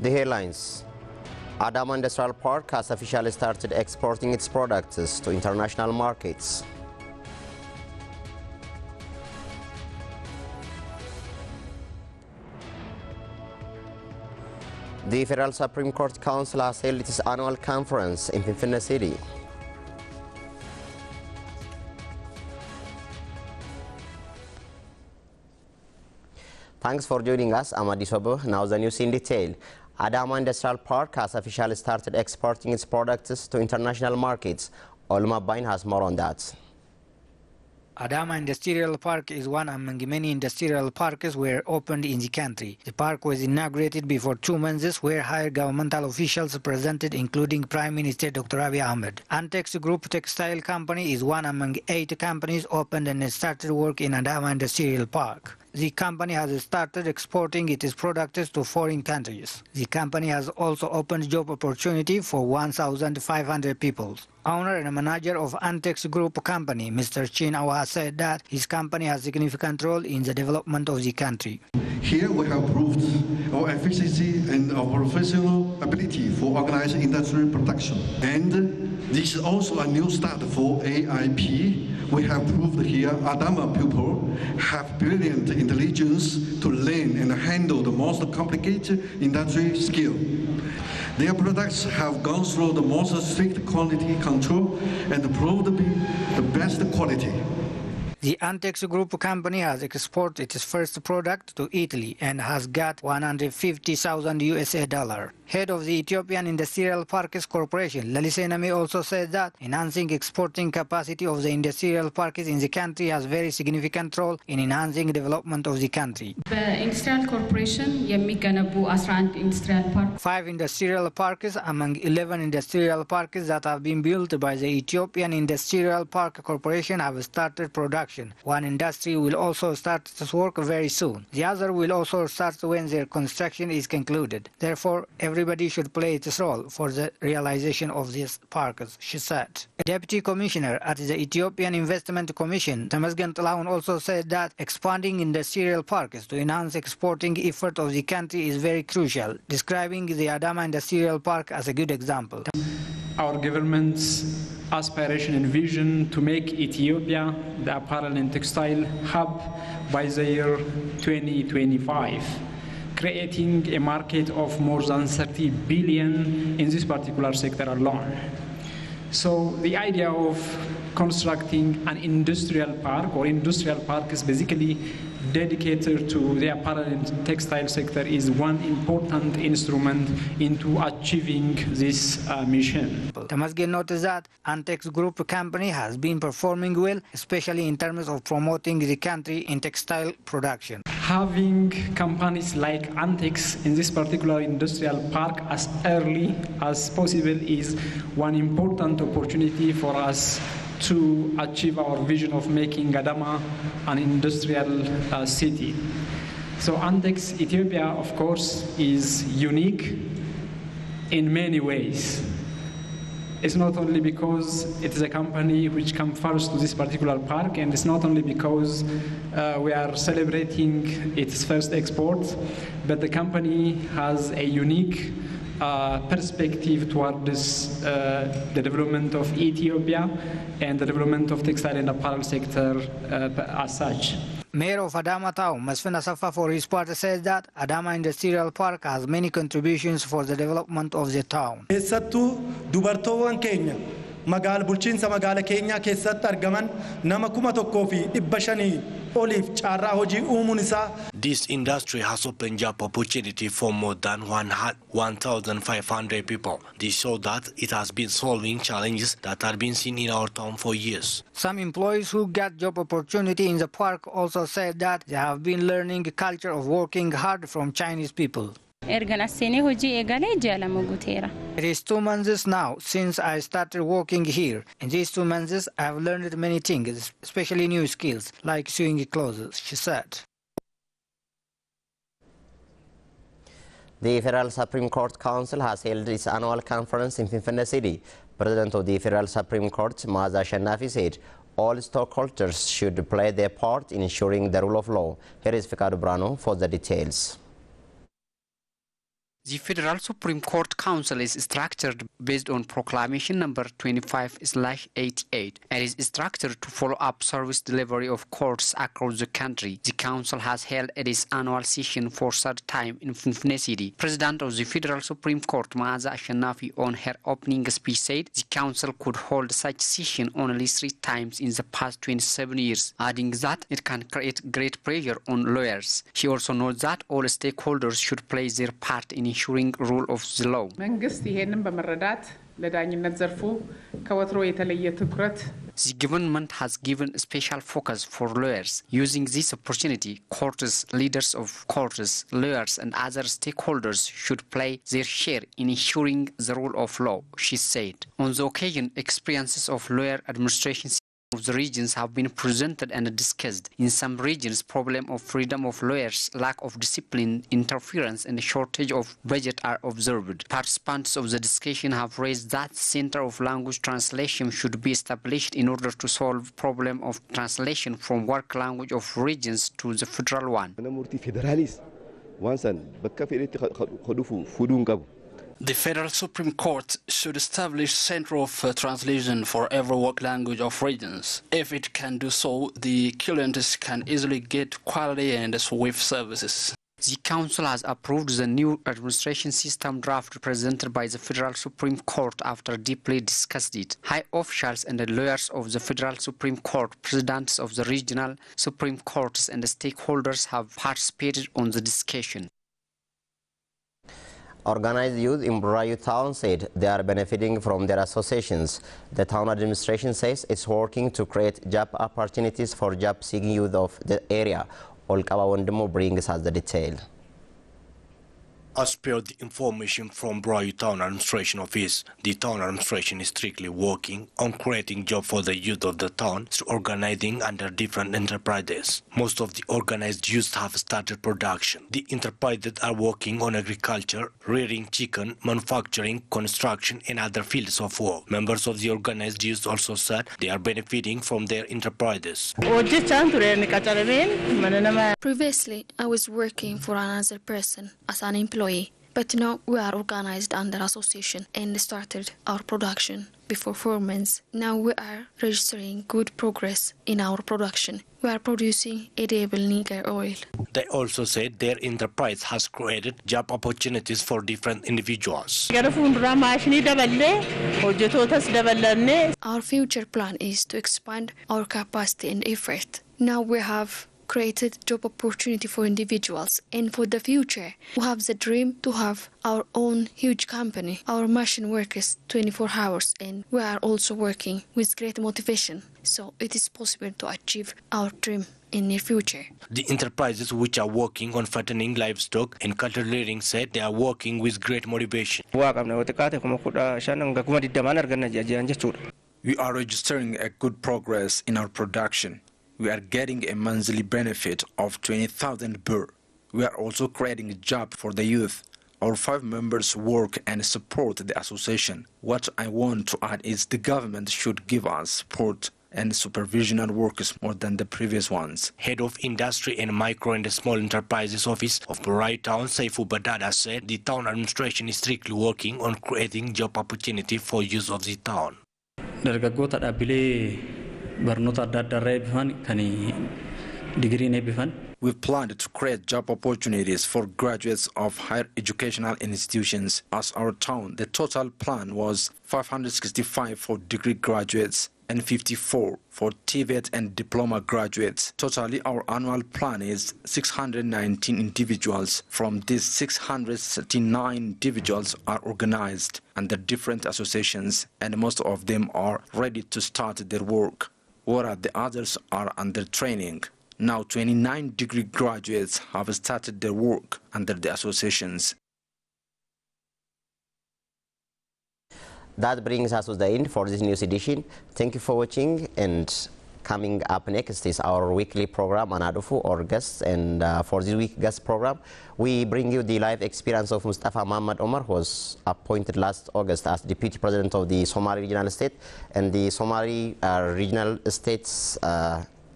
The headlines. Ademo Industrial Park has officially started exporting its products to international markets. The Federal Supreme Court Council has held its annual conference in Finfinne City. Thanks for joining us. I'm Ademo. Now the news in detail. Ademo Industrial Park has officially started exporting its products to international markets. Omer has more on that. Ademo Industrial Park is one among many industrial parks were opened in the country. The park was inaugurated before 2 months, where higher governmental officials presented, including Prime Minister Dr. Mohammed. Antex Group Textile Company is one among 8 companies opened and started work in Ademo Industrial Park. The company has started exporting its products to foreign countries. The company has also opened job opportunity for 1,500 people. Owner and manager of Antex Group Company, Mr. Chin Awa, said that his company has a significant role in the development of the country. Here we have proved our efficiency and our professional ability for organized industrial production. And this is also a new start for AIP. We have proved here Ademo people have brilliant intelligence to learn and handle the most complicated industry skill. Their products have gone through the most strict quality control and proved to be the best quality. The Antex Group Company has exported its first product to Italy and has got $150,000. Head of the Ethiopian Industrial Parks Corporation, Lalisenami, also said that enhancing exporting capacity of the industrial parks in the country has very significant role in enhancing development of the country. The Industrial Corporation yemiganabu 11 industrial parks. 5 industrial parks among 11 industrial parks that have been built by the Ethiopian Industrial Park Corporation have started production. One industry will also start its work very soon. The other will also start when their construction is concluded. Therefore, everybody should play its role for the realization of these parks, she said. A Deputy Commissioner at the Ethiopian Investment Commission, Tamasgen Talaun, also said that expanding industrial parks to enhance exporting effort of the country is very crucial, describing the Ademo Industrial Park as a good example. Our government's aspiration and vision to make Ethiopia the apparel and textile hub by the year 2025, creating a market of more than 30 billion in this particular sector alone. So the idea of constructing an industrial park or industrial park is basically dedicated to the apparel and textile sector is one important instrument into achieving this mission. Tamasgen noted that Antex Group Company has been performing well, especially in terms of promoting the country in textile production. Having companies like Antex in this particular industrial park as early as possible is one important opportunity for us to achieve our vision of making Ademo an industrial city. So Antex Ethiopia, of course, is unique in many ways. It's not only because it is a company which comes first to this particular park, and it's not only because we are celebrating its first export, but the company has a unique perspective towards the development of Ethiopia and the development of textile and apparel sector as such. Mayor of Ademo Town, Mustefa, for his part, says that Ademo Industrial Park has many contributions for the development of the town. bulchiinsa magaala keenya keessatti argaman nama 1,500 oliif carraa hojii uumuun isaa. This industry has opened job opportunity for more than 1,500 people. This shows that it has been solving challenges that have been seen in our town for years. Some employees who got job opportunity in the park also said that they have been learning a culture of working hard from Chinese people. It is 2 months now since I started working here. In these 2 months, I have learned many things, especially new skills, like sewing clothes, she said. The Federal Supreme Court Council has held its annual conference in Finfinne City. President of the Federal Supreme Court, Maza Shanafi, said all stockholders should play their part in ensuring the rule of law. Here is Fikadu Brano for the details. The Federal Supreme Court Council is structured based on Proclamation number 25/88 and is structured to follow up service delivery of courts across the country. The council has held its annual session for third time in Finfinne City. President of the Federal Supreme Court, Maaza Ashanafi, on her opening speech said the council could hold such session only 3 times in the past 27 years, adding that it can create great pressure on lawyers. She also notes that all stakeholders should play their part in ensuring rule of the law. The government has given special focus for lawyers. Using this opportunity, courts, leaders of courts, lawyers and other stakeholders should play their share in ensuring the rule of law, she said. On the occasion, experiences of lawyer administration of the regions have been presented and discussed. In some regions, problem of freedom of lawyers, lack of discipline, interference, and shortage of budget are observed. Participants of the discussion have raised that Center of Language Translation should be established in order to solve problem of translation from work language of regions to the federal one. The Federal Supreme Court should establish Center of Translation for every work language of regions. If it can do so, the clients can easily get quality and swift services. The Council has approved the new administration system draft presented by the Federal Supreme Court after deeply discussed it. High officials and the lawyers of the Federal Supreme Court, presidents of the regional Supreme Courts and the stakeholders have participated on the discussion. Organized youth in Burayu town said they are benefiting from their associations. The town administration says it's working to create job opportunities for job-seeking youth of the area. Olkawa Wandemo brings us the detail. As per the information from Burayu Town Administration Office, the town administration is strictly working on creating jobs for the youth of the town through organizing under different enterprises. Most of the organized youth have started production. The enterprises are working on agriculture, rearing chicken, manufacturing, construction, and other fields of work. Members of the organized youth also said they are benefiting from their enterprises. Previously, I was working for another person as an employee. But now we are organized under association and started our production before 4 months. Now we are registering good progress in our production. We are producing edible nigger oil. They also said their enterprise has created job opportunities for different individuals. Our future plan is to expand our capacity and effort. Now we have created job opportunity for individuals, and for the future we have the dream to have our own huge company. Our machine works 24 hours and we are also working with great motivation, so it is possible to achieve our dream in the future. The enterprises which are working on fattening livestock and cattle rearing said they are working with great motivation. We are registering a good progress in our production. We are getting a monthly benefit of 20,000 birr. We are also creating a job for the youth. Our 5 members work and support the association. What I want to add is the government should give us support and supervisional workers more than the previous ones. Head of Industry and Micro and Small Enterprises Office of Burayu Town, Saifu Badada, said the town administration is strictly working on creating job opportunity for youth of the town. We planned to create job opportunities for graduates of higher educational institutions. As our town, the total plan was 565 for degree graduates and 54 for TVET and diploma graduates. Totally, our annual plan is 619 individuals. From these, 639 individuals are organized under different associations, and most of them are ready to start their work, whereas the others are under training. Now 29 degree graduates have started their work under the associations. That brings us to the end for this news edition. Thank you for watching, and coming up next is our weekly program, Anadufu, or guests. And for this week guest program, we bring you the live experience of Mustefa Mohammed Omer, who was appointed last August as Deputy President of the Somali Regional State and the Somali Regional States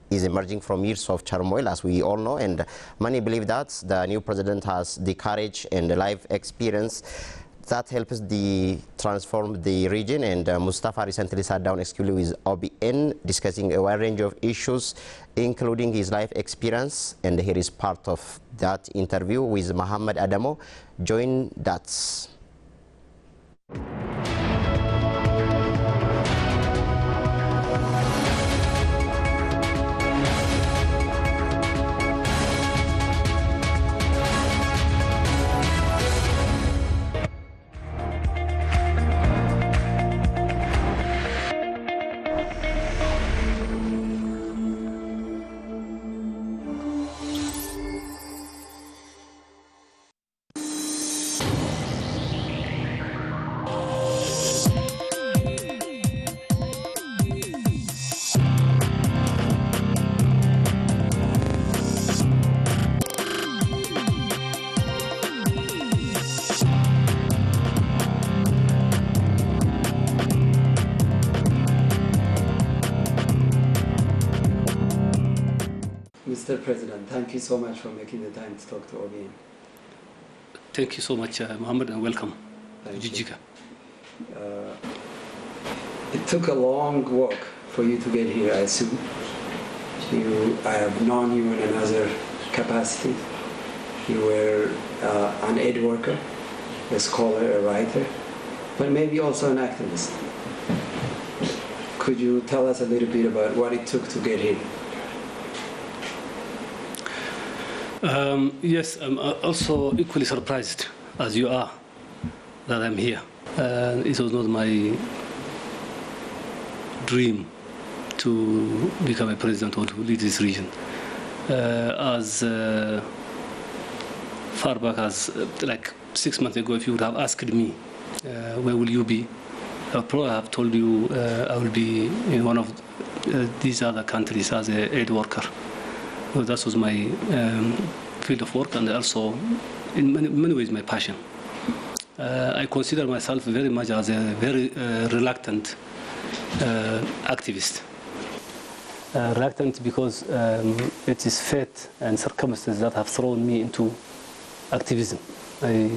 is emerging from years of turmoil, as we all know, and many believe that the new president has the courage and the life experience that helps transform the region. And Mustefa recently sat down exclusively with OBN, discussing a wide range of issues, including his life experience. And here is part of that interview with Mohammed Ademo. Join that. Mr. President, thank you so much for making the time to talk to OBN. Thank you so much, Mohammed, and welcome to Jijjiga. It took a long walk for you to get here, I assume. I have known you in another capacity. You were an aid worker, a scholar, a writer, but maybe also an activist. Could you tell us a little bit about what it took to get here? Yes, I'm also equally surprised as you are that I'm here. It was not my dream to become a president or to lead this region. As far back as like 6 months ago, if you would have asked me, where will you be? I would probably have told you I will be in one of these other countries as an aid worker. Well, that was my field of work, and also in many ways my passion. I consider myself very much as a very reluctant activist. Reluctant because it is fate and circumstances that have thrown me into activism. I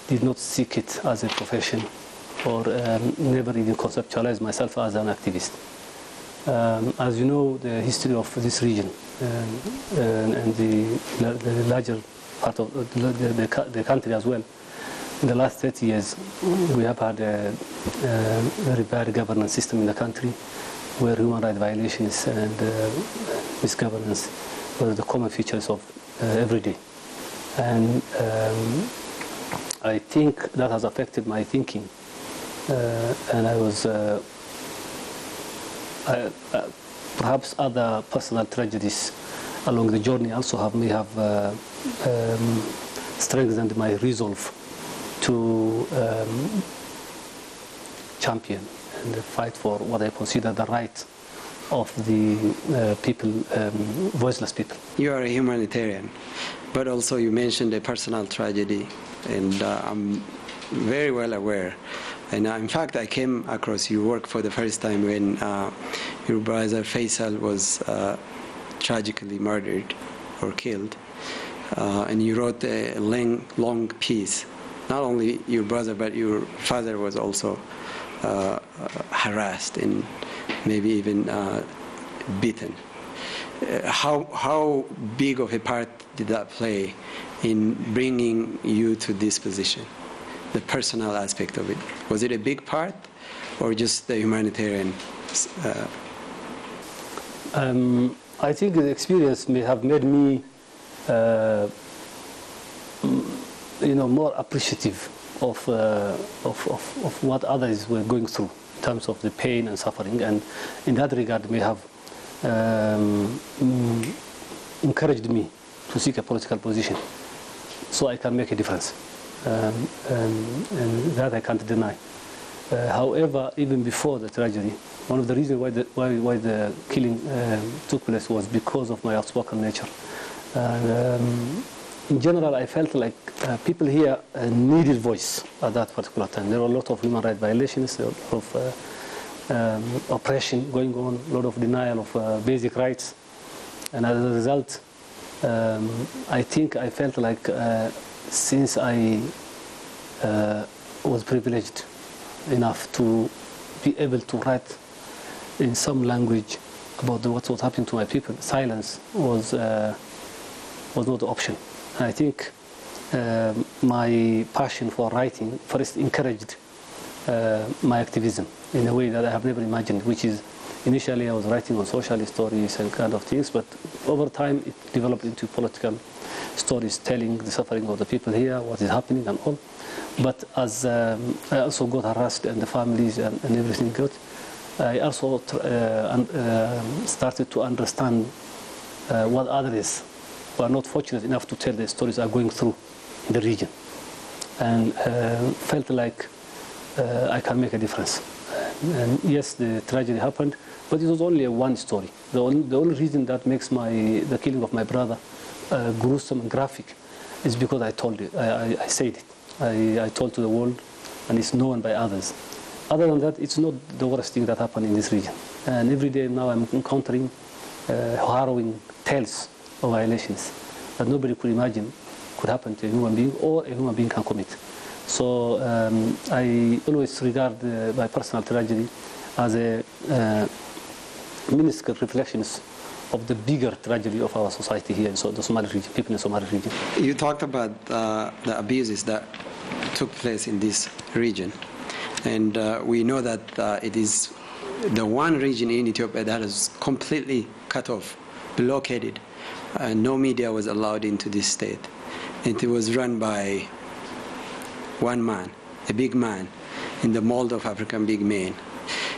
did not seek it as a profession or never even conceptualized myself as an activist. As you know, the history of this region and the larger part of the country as well, in the last 30 years, we have had a very bad governance system in the country where human rights violations and misgovernance were the common features of every day. And I think that has affected my thinking. And I was perhaps other personal tragedies along the journey also may have strengthened my resolve to champion and fight for what I consider the right of the people, voiceless people. You are a humanitarian, but also you mentioned a personal tragedy, and I'm very well aware. And in fact, I came across your work for the first time when your brother Faisal was tragically murdered or killed. And you wrote a long piece. Not only your brother, but your father was also harassed and maybe even beaten. How big of a part did that play in bringing you to this position? The personal aspect of it. Was it a big part or just the humanitarian? I think the experience may have made me more appreciative of what others were going through in terms of the pain and suffering, and in that regard may have encouraged me to seek a political position so I can make a difference. And that I can't deny. However, even before the tragedy, one of the reasons why the killing took place was because of my outspoken nature. And, in general, I felt like people here needed voice at that particular time. There were a lot of human rights violations, a lot of oppression going on, a lot of denial of basic rights. And as a result, I think I felt like since I was privileged enough to be able to write in some language about what was happening to my people, silence was not the option. And I think my passion for writing first encouraged my activism in a way that I have never imagined, which is initially I was writing on social stories and kind of things, but over time it developed into political stories telling the suffering of the people here, what is happening and all. But as I also got harassed and the families and everything got, I also started to understand what others who are not fortunate enough to tell their stories are going through in the region, and felt like I can make a difference. And yes, the tragedy happened, but it was only one story. The only reason that makes the killing of my brother gruesome and graphic is because I told it. I said it. I told to the world, and it's known by others. Other than that, it's not the worst thing that happened in this region. And every day now I'm encountering harrowing tales of violations that nobody could imagine could happen to a human being or a human being can commit. So I always regard my personal tragedy as a minuscule reflections of the bigger tragedy of our society here in the Somali region, people in the Somali region. You talked about the abuses that took place in this region. And we know that it is the one region in Ethiopia that is completely cut off, blockaded. No media was allowed into this state. And it was run by one man, a big man, in the mold of African big men.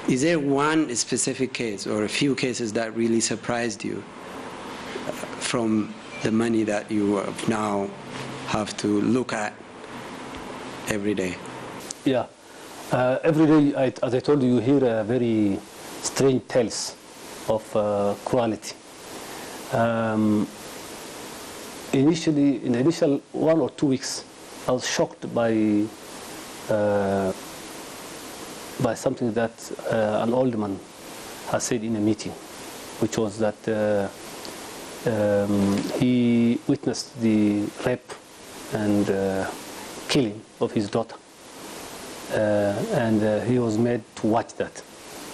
Is there one specific case or a few cases that really surprised you from the money that you now have to look at every day? Yeah. Every day, as I told you, you hear very strange tales of cruelty. Initially, in the initial 1 or 2 weeks, I was shocked by something that an old man has said in a meeting, which was that he witnessed the rape and killing of his daughter. And he was made to watch that.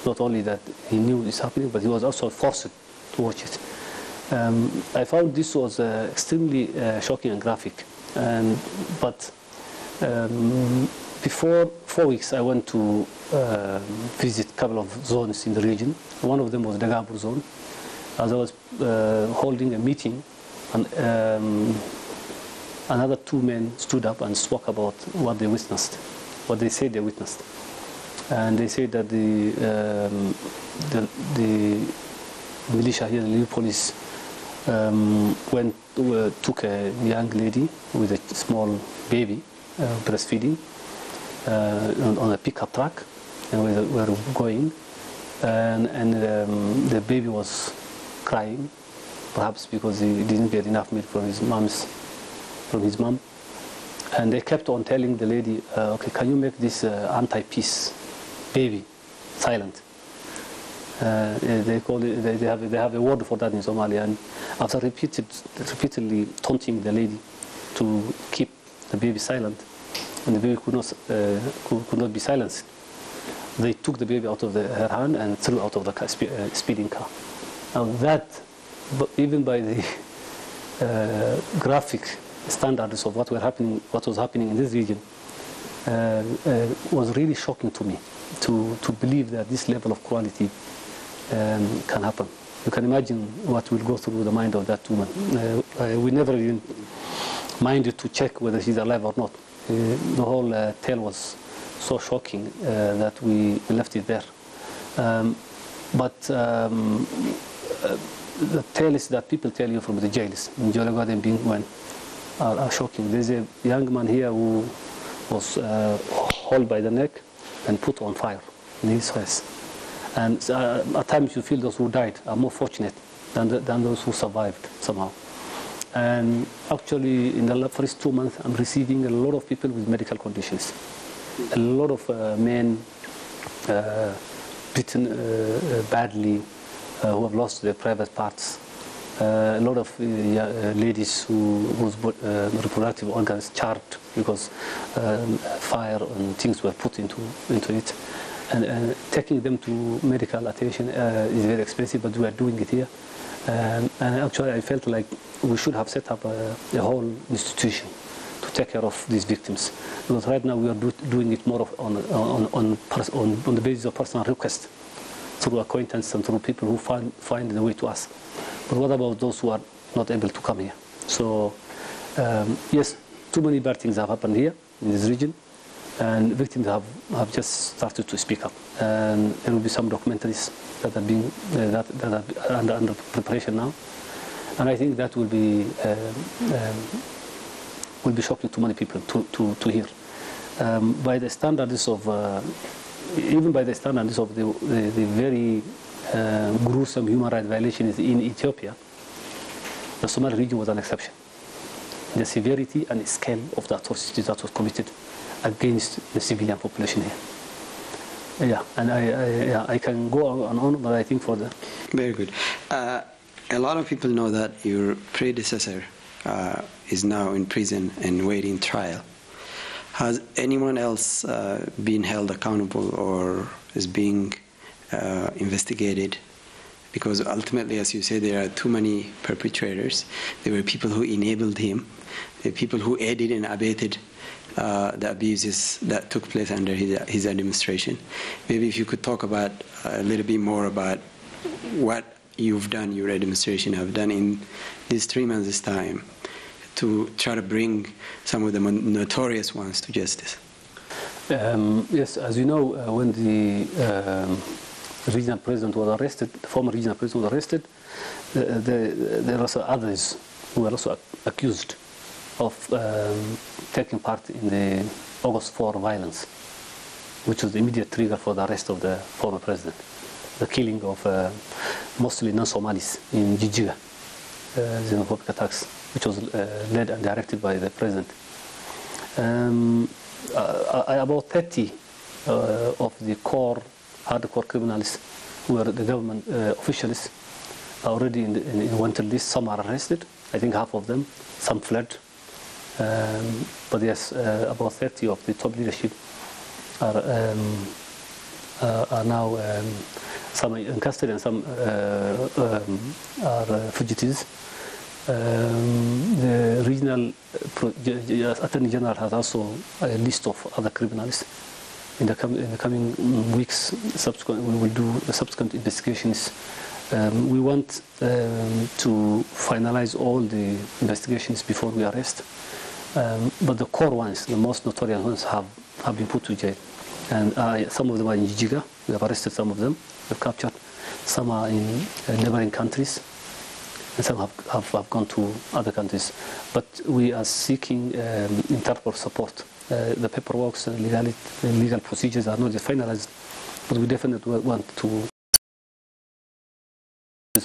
Not only that he knew this happening, but he was also forced to watch it. I found this was extremely shocking and graphic. But before 4 weeks, I went to visit a couple of zones in the region. One of them was the Gabur zone. As I was holding a meeting, and another 2 men stood up and spoke about what they witnessed. What they said they witnessed, and they said that the militia here, the Liu police, took a young lady with a small baby, breastfeeding, on a pickup truck, and we were going, and the baby was crying, perhaps because he didn't get enough milk from his mom. And they kept on telling the lady, okay, can you make this anti-peace baby silent? They call it, they have a word for that in Somalia. And after repeatedly taunting the lady to keep the baby silent, and the baby could not be silenced, they took the baby out of her hand and threw out of the speeding car. Now that, even by the graphic standards of what was happening in this region, was really shocking to me to believe that this level of cruelty can happen. You can imagine what will go through the mind of that woman. We never even minded to check whether she's alive or not. The whole tale was so shocking that we left it there. But the tales that people tell you from the jails in Jolagad being when are shocking. There's a young man here who was held by the neck and put on fire in his face. And at times you feel those who died are more fortunate than those who survived somehow. And actually, in the first 2 months, I'm receiving a lot of people with medical conditions. A lot of men beaten badly, who have lost their private parts. A lot of ladies whose reproductive organs charred because fire and things were put into it. And taking them to medical attention is very expensive, but we are doing it here. And actually, I felt like we should have set up a whole institution to take care of these victims. Because right now we are doing it more on the basis of personal request, through acquaintance and through people who find the way to us. But what about those who are not able to come here? So, yes, too many bad things have happened here in this region, and victims have just started to speak up. And there will be some documentaries that are being that are under preparation now, and I think that will be shocking to many people to hear. By the standards of even by the standards of the very gruesome human rights violations in Ethiopia, the Somali region was an exception. The severity and scale of the atrocities that was committed against the civilian population here. Yeah, and I can go on, but I think for the... Very good. A lot of people know that your predecessor is now in prison and waiting trial. Has anyone else been held accountable or is being investigated? Because ultimately, as you say, there are too many perpetrators. There were people who enabled him, there were people who aided and abetted the abuses that took place under his administration. Maybe if you could talk about a little bit more about what you've done, your administration have done in these 3 months' time to try to bring some of the notorious ones to justice. Yes, as you know, when the regional president was arrested, the former regional president was arrested, there were also others who were also accused of taking part in the August 4 violence, which was the immediate trigger for the arrest of the former president. The killing of mostly non-Somalis in Jijiga, xenophobic attacks, which was led and directed by the president. About 30 of the hardcore criminals who were the government officials are already in wanted list. Some are arrested, I think half of them, some fled. But yes, about 30 of the top leadership are now, some in custody and some are fugitives. The regional attorney general has also a list of other criminals. In the coming weeks, we will do the subsequent investigations. We want to finalize all the investigations before we arrest. But the core ones, the most notorious ones, have been put to jail. And some of them are in Jijiga. We have arrested some of them. We've captured. Some are in neighboring countries. And some have gone to other countries. But we are seeking Interpol support. The paperwork and legal procedures are not yet finalized, but we definitely want to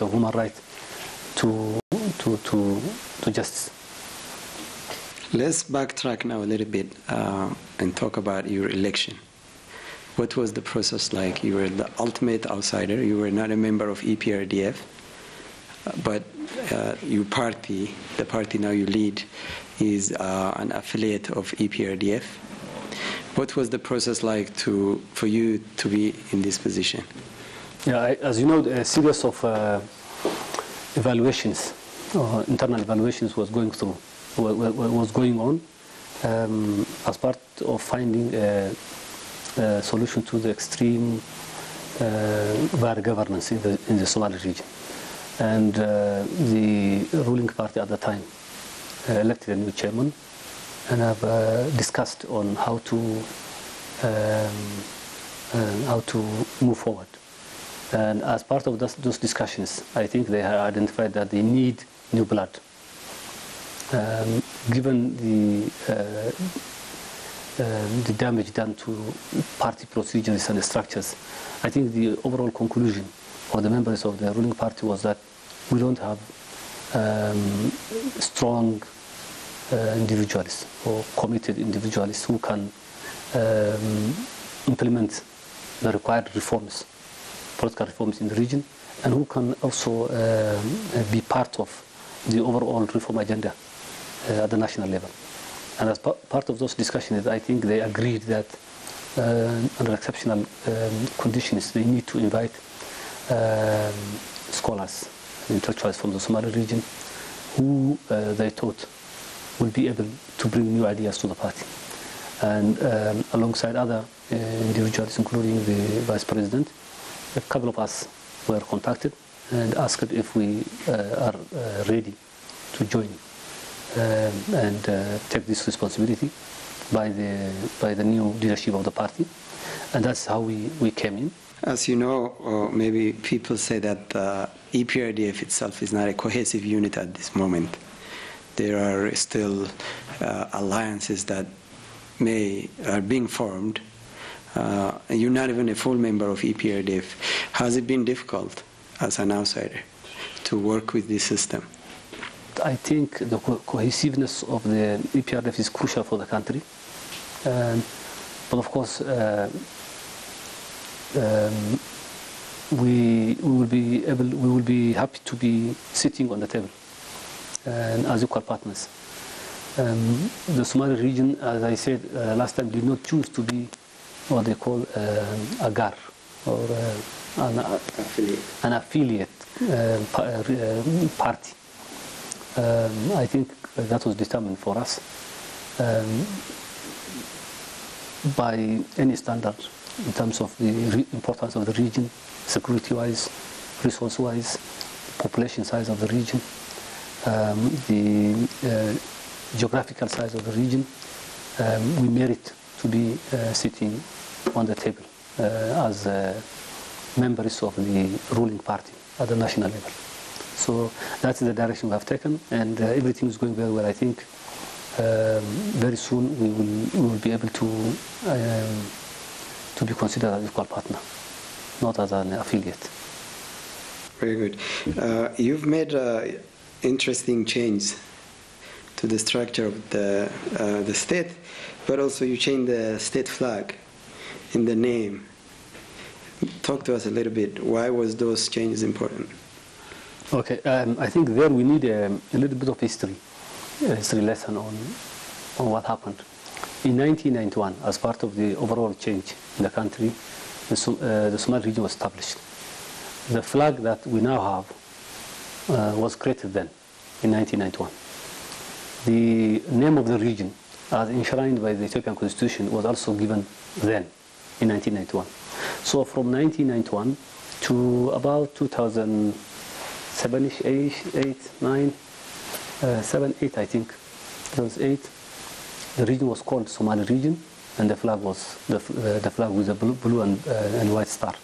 of human rights to justice. Let's backtrack now a little bit and talk about your election. What was the process like? You were the ultimate outsider. You were not a member of EPRDF, but your party, the party now you lead, is an affiliate of EPRDF. What was the process like for you to be in this position? Yeah, as you know, a series of evaluations, internal evaluations was going on as part of finding a solution to the extreme bad governance in the Somali region. And the ruling party at the time elected a new chairman and have discussed on how to move forward. And as part of those discussions, I think they have identified that they need new blood. Given the damage done to party procedures and structures, I think the overall conclusion of the members of the ruling party was that we don't have strong individuals or committed individuals who can implement the required reforms political reforms in the region, and who can also be part of the overall reform agenda at the national level. And as part of those discussions, I think they agreed that under exceptional conditions, they need to invite scholars, intellectuals from the Somali region, who they thought will be able to bring new ideas to the party. And alongside other individuals, including the Vice President, a couple of us were contacted and asked if we are ready to join and take this responsibility by the new leadership of the party. And that's how we came in. As you know, maybe people say that EPRDF itself is not a cohesive unit at this moment. There are still alliances that are being formed. You're not even a full member of EPRDF. Has it been difficult as an outsider to work with this system? I think the cohesiveness of the EPRDF is crucial for the country. But of course, we will be happy to be sitting on the table and as equal partners. The Somali region, as I said last time, did not choose to be what they call a GAR, or an affiliate party. I think that was determined for us by any standard in terms of the importance of the region, security-wise, resource-wise, population size of the region, the geographical size of the region. We merit to be sitting on the table as members of the ruling party at the national level. So that's the direction we have taken, and everything is going very well. I think very soon we will be able to be considered an equal partner, not as an affiliate. Very good. You've made interesting change to the structure of the state, but also you changed the state flag in the name. Talk to us a little bit. Why was those changes important? Okay, I think there we need a little bit of history lesson on what happened. In 1991, as part of the overall change in the country, the Somali region was established. The flag that we now have was created then, in 1991. The name of the region, as enshrined by the Ethiopian Constitution, was also given then, in 1991. So from 1991 to about 2007-ish, 8, 9, 7, 8, I think, 2008, the region was called Somali region, and the flag was the flag with a blue and white star.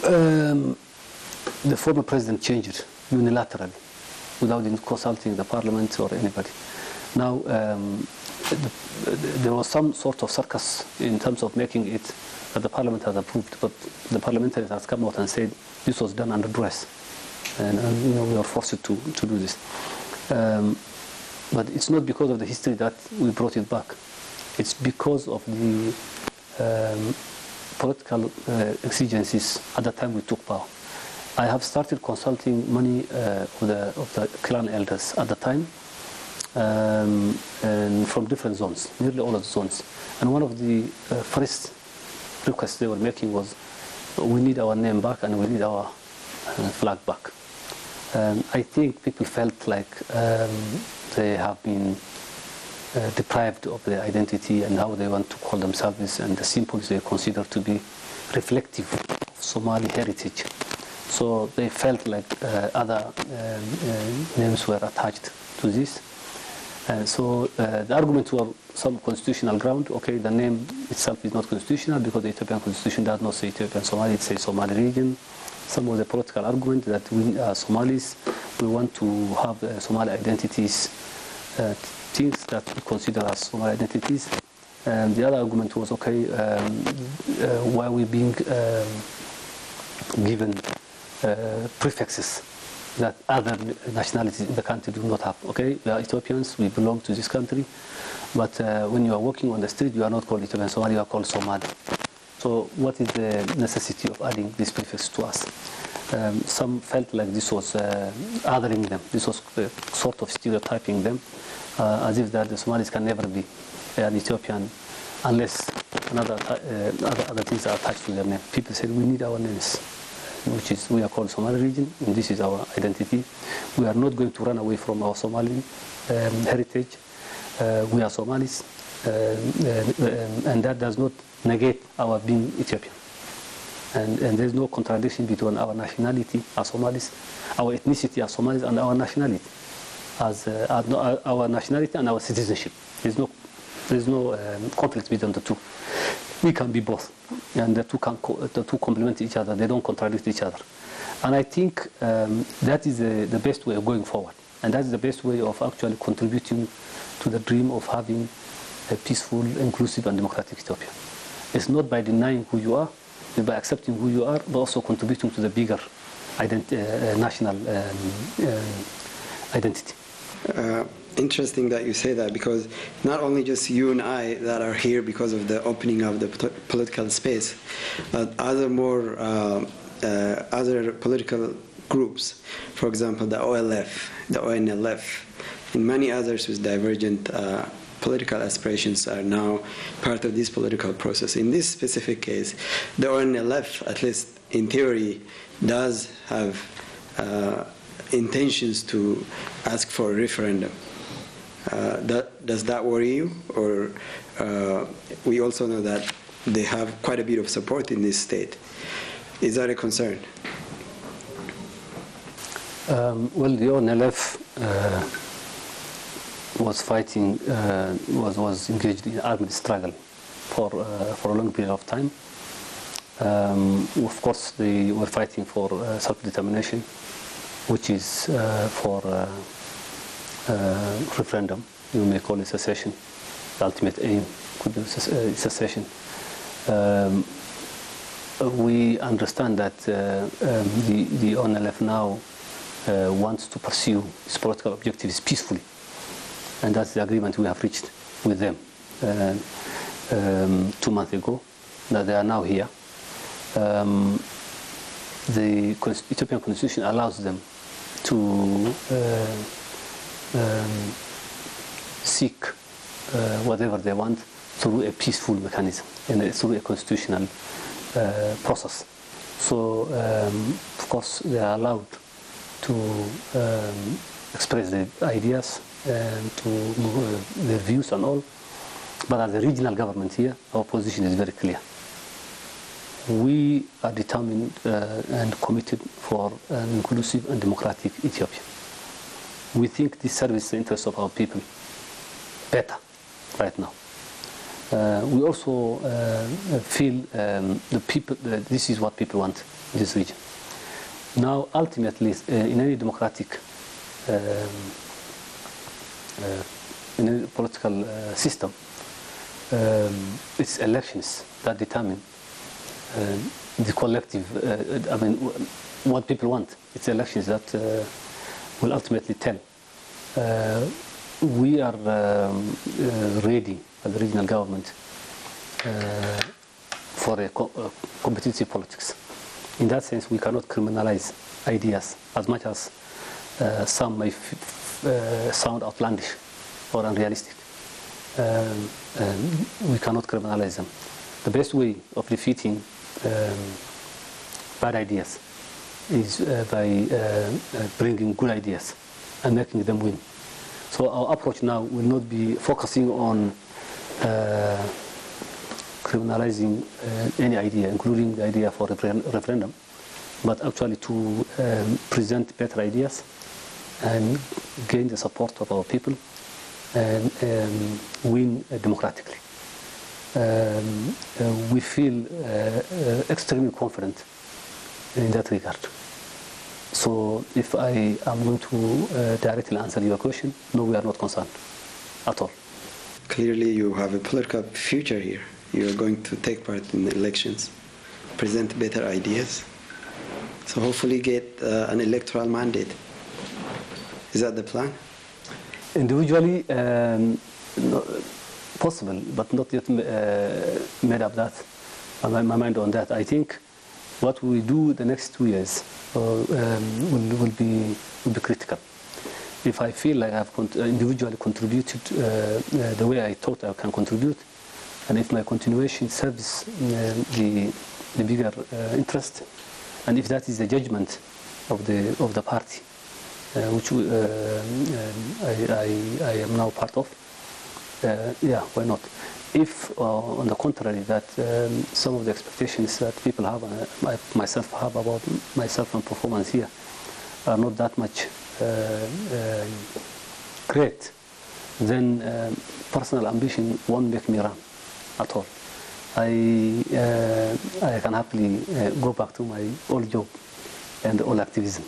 The former president changed it unilaterally, without consulting the parliament or anybody. Now, there was some sort of circus in terms of making it that the parliament has approved, but the parliamentarians has come out and said this was done under duress, and we are forced to do this. But it's not because of the history that we brought it back. It's because of the political exigencies at the time we took power. I have started consulting many of the clan elders at the time, and from different zones, nearly all of the zones. And one of the first requests they were making was, we need our name back and we need our flag back. I think people felt like they have been deprived of their identity and how they want to call themselves, and the symbols they consider to be reflective of Somali heritage. So they felt like other names were attached to this. So the argument was some constitutional ground. Okay, the name itself is not constitutional because the Ethiopian Constitution does not say Ethiopian Somali, it says Somali region. Some of the political argument that we are Somalis, we want to have Somali identities, things that we consider as Somali identities. And the other argument was, okay, why are we being given prefixes that other nationalities in the country do not have? Okay, we are Ethiopians, we belong to this country, but when you are walking on the street, you are not called Ethiopian Somali, you are called Somali. So what is the necessity of adding these prefixes to us? Some felt like this was othering them. This was sort of stereotyping them, as if that the Somalis can never be an Ethiopian unless other things are attached to their name. People said we need our names, which is we are called Somali region, and this is our identity. We are not going to run away from our Somali heritage. We are Somalis, and that does not negate our being Ethiopian. And there's no contradiction between our nationality as Somalis, our ethnicity as Somalis, and our nationality as our nationality and our citizenship. There's no conflict between the two. We can be both, and the two complement each other. They don't contradict each other. And I think that is the best way of going forward, and that is the best way of actually contributing to the dream of having a peaceful, inclusive, and democratic Ethiopia. It's not by denying who you are, but by accepting who you are, but also contributing to the bigger national identity. Interesting that you say that, because not only just you and I that are here because of the opening of the political space, but other political groups, for example, the OLF, the ONLF, and many others with divergent political aspirations are now part of this political process. In this specific case, the ONLF, at least in theory, does have intentions to ask for a referendum. Does that worry you? Or we also know that they have quite a bit of support in this state. Is that a concern? Well, the ONLF was fighting, was engaged in armed struggle for a long period of time. Of course, they were fighting for self-determination, which is for referendum. You may call it secession. The ultimate aim could be secession. We understand that the ONLF now wants to pursue its political objectives peacefully, and that's the agreement we have reached with them 2 months ago, that they are now here. The Ethiopian constitution allows them to seek whatever they want through a peaceful mechanism and through a constitutional process. So, of course, they are allowed to express their ideas and to their views and all. But as a regional government here, our position is very clear. We are determined and committed for an inclusive and democratic Ethiopia. We think this serves the interests of our people better right now. We also feel this is what people want in this region. Now, ultimately, in any democratic in a political system, it's elections that determine the collective, what people want. It's elections that will ultimately tell. We are ready as the regional government for a competitive politics. In that sense, we cannot criminalize ideas as much as some may sound outlandish or unrealistic. We cannot criminalize them. The best way of defeating bad ideas is by bringing good ideas and making them win. So our approach now will not be focusing on criminalizing any idea, including the idea for referendum, but actually to present better ideas and gain the support of our people and win democratically. We feel extremely confident in that regard. So if I am going to directly answer your question, no, we are not concerned at all. Clearly you have a political future here. You are going to take part in the elections, present better ideas, so hopefully get an electoral mandate. Is that the plan? Individually, possible, but not yet made up that. my mind on that. I think what we do the next 2 years will be critical. If I feel like I've individually contributed the way I thought I can contribute, and if my continuation serves the bigger interest, and if that is the judgment of the party, which I am now part of, yeah, why not? If, on the contrary, that some of the expectations that people have, myself have about myself and performance here, are not that much great, then personal ambition won't make me run at all. I can happily go back to my old job and old activism.